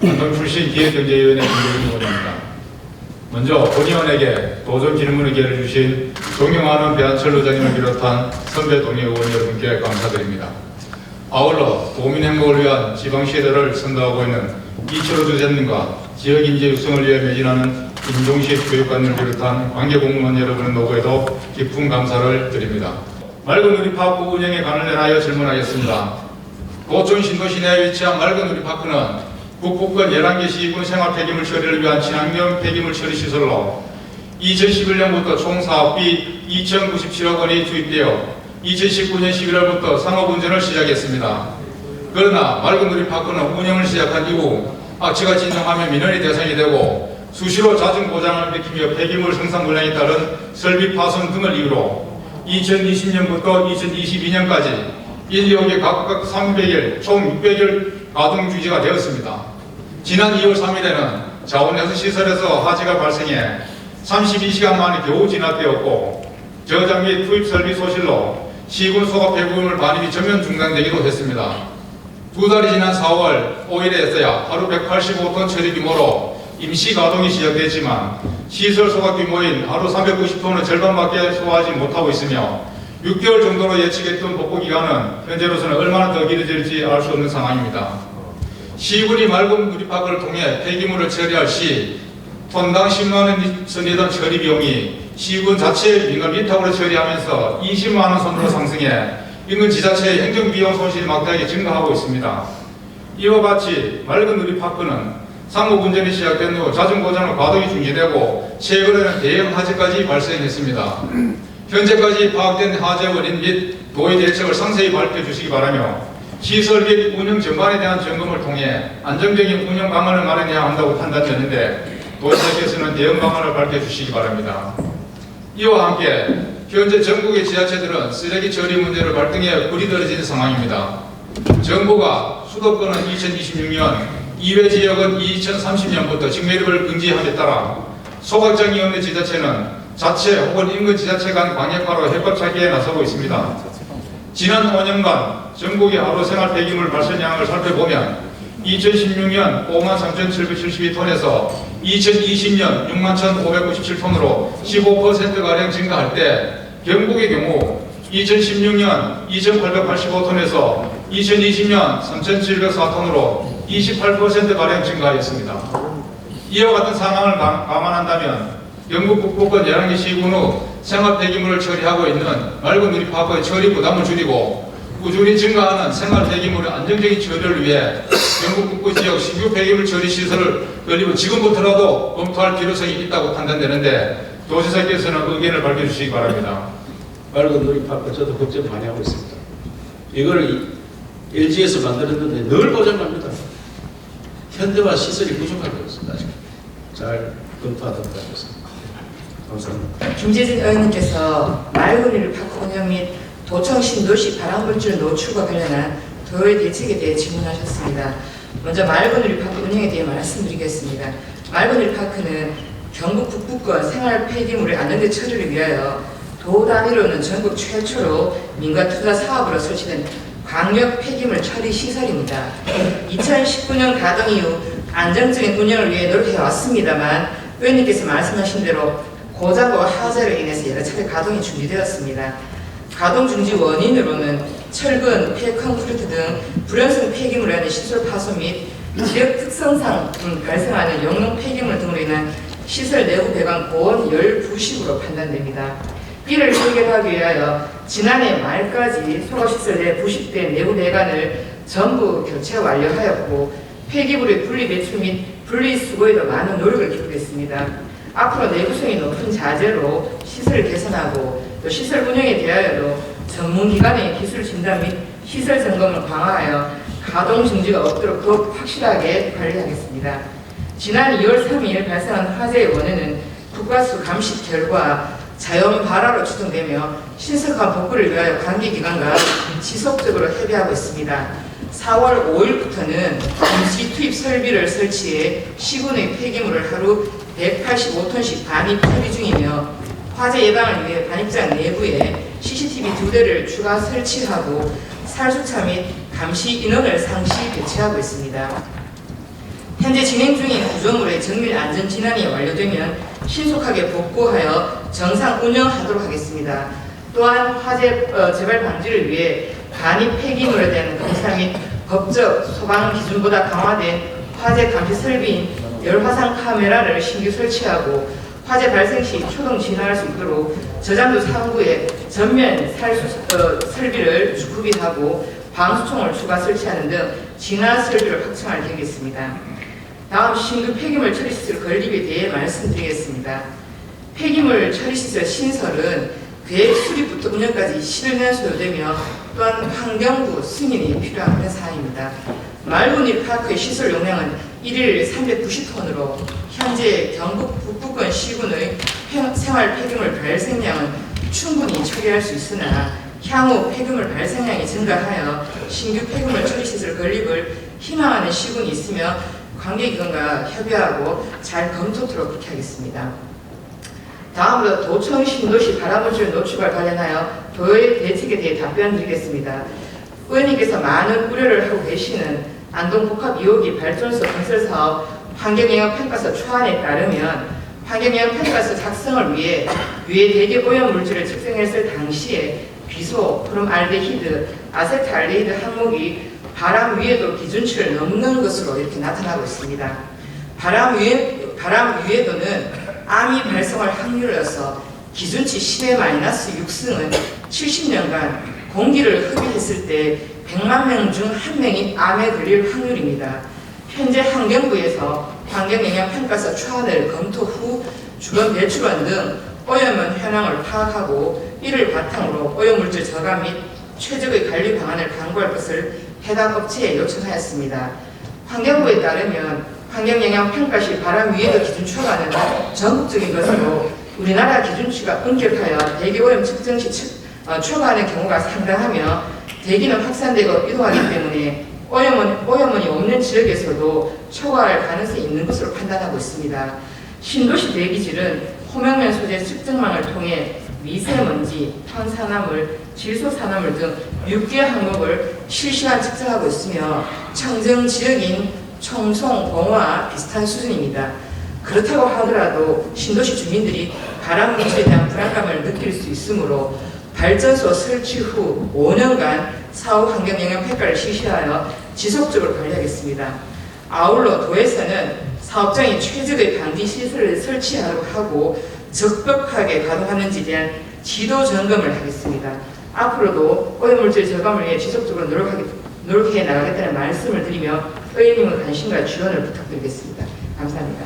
안동 출신 기획경제위원회 김대중 의원입니다. 먼저 본의원에게 도전 질문의 기회를 주신 존경하는 배한철 의장님을 비롯한 선배 동료 의원 여러분께 감사드립니다. 아울러 도민 행복을 위한 지방시대를 선도하고 있는 이철호 주재님과 지역인재 육성을 위해 매진하는 임종식 교육관을 비롯한 관계공무원 여러분의 노고에도 깊은 감사를 드립니다. 맑은 누리파크 운영에 관련하여 질문하겠습니다. 고촌 신도시 내에 위치한 맑은 누리파크는 북부권 11개 시군 생활 폐기물 처리를 위한 친환경 폐기물 처리 시설로 2011년부터 총 사업비 2,097억 원이 투입되어 2019년 11월부터 상업 운전을 시작했습니다. 그러나 맑은 누리파크는 운영을 시작한 이후 악취가 진정하며 민원이 대상이 되고 수시로 잦은 고장을 일으키며 폐기물 생산 불량에 따른 설비 파손 등을 이유로 2020년부터 2022년까지 1, 2호기 각각 300일, 총 600일 가동 중지가 되었습니다. 지난 2월 3일에는 자원해수 시설에서 화재가 발생해 32시간 만에 겨우 진압되었고 저장 및 투입 설비 소실로 시군 소각 폐기물 반입이 전면 중단되기도 했습니다. 두 달이 지난 4월 5일에서야 하루 185톤 처리 규모로 임시 가동이 시작됐지만 시설 소각 규모인 하루 390톤의 절반밖에 소화하지 못하고 있으며 6개월 정도로 예측했던 복구 기간은 현재로서는 얼마나 더 길어질지 알 수 없는 상황입니다. 시군이 맑은 누리파크를 통해 폐기물을 처리할 시 톤당 10만원 선이던 처리 비용이 시군 자체 민간 위탁으로 처리하면서 20만원 선으로 상승해 인근 지자체의 행정비용 손실이 막대하게 증가하고 있습니다. 이와 같이 맑은 누리파크는 상업 운전이 시작된 후 잦은 고장으로 가동이 중지되고 최근에는 대형 화재까지 발생했습니다. 현재까지 파악된 화재 원인 및 도의 대책을 상세히 밝혀주시기 바라며 시설 및 운영 전반에 대한 점검을 통해 안정적인 운영 방안을 마련해야 한다고 판단되는데 도지사께서는 대응 방안을 밝혀주시기 바랍니다. 이와 함께 현재 전국의 지자체들은 쓰레기 처리 문제를 발등에 불이 떨어진 상황입니다. 정부가 수도권은 2026년, 이외 지역은 2030년부터 직매립을 금지함에 따라 소각장이 없는 지자체는 자체 혹은 인근 지자체 간 광역화로 해법 찾기에 나서고 있습니다. 지난 5년간 전국의 하루 생활 폐기물 발생량을 살펴보면 2016년 53,772톤에서 2020년 61,597톤으로 15%가량 증가할 때 경북의 경우 2016년 2,885톤에서 2020년 3,704톤으로 28%가량 증가하였습니다. 이와 같은 상황을 감안한다면 경북 북부권 11개 시군 후 생활 폐기물을 처리하고 있는 맑은 누리파크의 처리 부담을 줄이고 꾸준히 증가하는 생활 폐기물의 안정적인 처리를 위해 경북 북부 지역 신규 폐기물 처리 시설을 건립을 지금부터라도 검토할 필요성이 있다고 판단되는데 도지사께서는 의견을 밝혀주시기 바랍니다. 맑은 누리파크 저도 걱정 많이 하고 있습니다. 이걸 LG에서 만들었는데 늘 고장납니다. 현대화 시설이 부족하고 있습니다. 아직 잘 검토하도록 하겠습니다. 감사합니다. 김재진 의원님께서 맑은 누리파크 운영 및 도청 신도시 발암물질 노출과 관련한 도의 대책에 대해 질문하셨습니다. 먼저 맑은 누리파크 운영에 대해 말씀드리겠습니다. 맑은 누리파크는 경북 북부권 생활 폐기물의 안전대 처리를 위하여 도 단위로는 전국 최초로 민간 투자 사업으로 설치된 광역 폐기물 처리 시설입니다. 2019년 가동 이후 안정적인 운영을 위해 노력해 왔습니다만 의원님께서 말씀하신 대로 고장과 화재로 인해서 여러 차례 가동이 중지되었습니다. 가동 중지 원인으로는 철근, 폐컨크리트 등 불연성 폐기물에 의한 시설 파손 및 지역 특성상 발생하는 영농 폐기물 등으로 인한 시설 내부 배관 고온 열 부식으로 판단됩니다. 이를 해결하기 위하여 지난해 말까지 소각시설 내 부식된 내부 배관을 전부 교체 완료하였고 폐기물의 분리 배출 및 분리 수거에도 많은 노력을 기울였습니다. 앞으로 내구성이 높은 자재로 시설을 개선하고 또 시설 운영에 대하여도 전문기관의 기술 진단 및 시설 점검을 강화하여 가동 중지가 없도록 더욱 확실하게 관리하겠습니다. 지난 2월 3일 발생한 화재의 원인은 국가수 감시 결과 자연 발화로 추정되며 신속한 복구를 위하여 관계기관과 지속적으로 협의하고 있습니다. 4월 5일부터는 임시 투입 설비를 설치해 시군의 폐기물을 하루 185톤씩 반입 처리 중이며 화재 예방을 위해 반입장 내부에 CCTV 2대를 추가 설치하고 살수차 및 감시 인원을 상시 배치하고 있습니다. 현재 진행 중인 구조물의 정밀 안전 진단이 완료되면 신속하게 복구하여 정상 운영하도록 하겠습니다. 또한 화재 재발 방지를 위해 간이 폐기물에 대한 검사 및 법적 소방 기준보다 강화된 화재 감시 설비인 열화상 카메라를 신규 설치하고 화재 발생 시 초동 진화할 수 있도록 저장도 상부에 전면 설비를 구비하고 방수총을 추가 설치하는 등 진화 설비를 확충할 계획이겠습니다. 다음 신규 폐기물 처리시설 건립에 대해 말씀드리겠습니다. 폐기물 처리시설 신설은 계획 수립부터 운영까지 10년 소요되며 또한 환경부 승인이 필요한 그런 사항입니다. 말군일 파크의 시설 용량은 1일 390톤으로 현재 경북 북부권 시군의 생활 폐기물 발생량은 충분히 처리할 수 있으나 향후 폐기물 발생량이 증가하여 신규 폐기물 처리시설 건립을 희망하는 시군이 있으며 관계기관과 협의하고 잘 검토토록 그렇게 하겠습니다. 다음으로 도청 신도시 발암물질 노출과 관련하여 도의 대책에 대해 답변 드리겠습니다. 의원님께서 많은 우려를 하고 계시는 안동복합 2호기 발전소 건설 사업 환경영향평가서 초안에 따르면 환경영향평가서 작성을 위해 위에 대기 오염물질을 측정했을 당시에 비소, 프롬알데히드, 아세트알데히드 항목이 바람 위에도 기준치를 넘는 것으로 이렇게 나타나고 있습니다. 바람 위에도는 암이 발생할 확률로서 기준치 10의 마이너스 6승은 70년간 공기를 흡입했을 때 100만 명 중 1명이 암에 걸릴 확률입니다. 현재 환경부에서 환경영향평가서 초안을 검토 후 주변 배출원 등 오염원 현황을 파악하고 이를 바탕으로 오염물질 저감 및 최적의 관리 방안을 강구할 것을 해당 업체에 요청하였습니다. 환경부에 따르면 환경영향평가 시 바람 위에도 기준 초과는 전국적인 것으로 우리나라 기준치가 엄격하여 대기오염 측정 시 초과하는 경우가 상당하며 대기는 확산되고 이동하기 때문에 오염원이 없는 지역에서도 초과할 가능성이 있는 것으로 판단하고 있습니다. 신도시 대기질은 호명면 소재 측정망을 통해 미세먼지, 탄산화물, 질소산화물 등 6개 항목을 실시간 측정하고 있으며 청정 지역인 청송, 봉화 비슷한 수준입니다. 그렇다고 하더라도 신도시 주민들이 바람 물질에 대한 불안감을 느낄 수 있으므로 발전소 설치 후 5년간 사후 환경영향평가를 실시하여 지속적으로 관리하겠습니다. 아울러 도에서는 사업장이 최적의 방지 시설을 설치하도록 하고 적법하게 가동하는지에 대한 지도 점검을 하겠습니다. 앞으로도 오염물질 저감을 위해 지속적으로 노력해 나가겠다는 말씀을 드리며 의원님의 관심과 지원을 부탁드리겠습니다. 감사합니다.